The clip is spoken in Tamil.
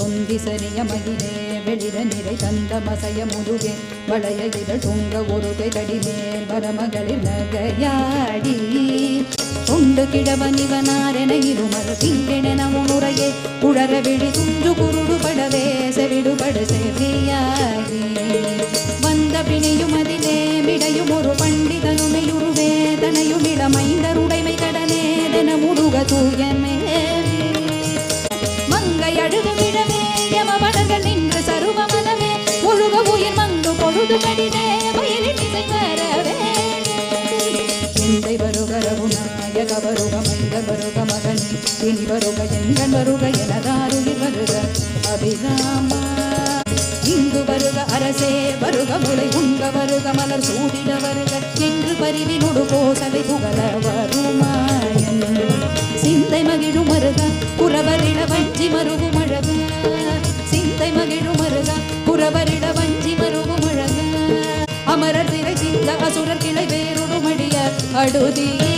தொந்தி சரிய மகிழே வெளிர நிறை தந்த மசைய முதுகே வளைய இதழ் தொங்க ஒருகை தடிமேல் வரமகளிர் நகையாடி கொண்டு கிழவனிவனாரென இருமர் திங்கென உணுரையே உழற விழி துஞ்சு குருடு படவே செவிடுபடு செவியாகி வந்த பிணியும் அதிலே மிடையும் ஒரு பண்டிதனுமையுருவே தனையும் இளமைந்தருடைமை கடனே தன முருக தூயமே மங்கை அழுகும் இடமே யமவனர்கள் நின்று சருவ மனமே முழுக உயிர் மங்கு பொழுது கடிதே வயலில் இசை வரவே எந்தை வருக ரகுநாயக வருக மைந்தர் வருக மகன் இனி வருக எங்கன் வருக எனதாருயிர் வருக அபிராமா இங்கு வருக அரசே வருக முளை உங்க வருக மலர் சூடிட வருக என்று பரிவினொடு கோசலை புகழ வருமாயன் சிந்தை மகிழும் மருக புறவரிட வஞ்சி மருகும் அழக சிந்தை மகிழும் மருக புறவரிட வஞ்சி மருகும் அழக அமரர் திரை சிந்த அசுரர் கிளை வேறுடும் அடிய அடுதியே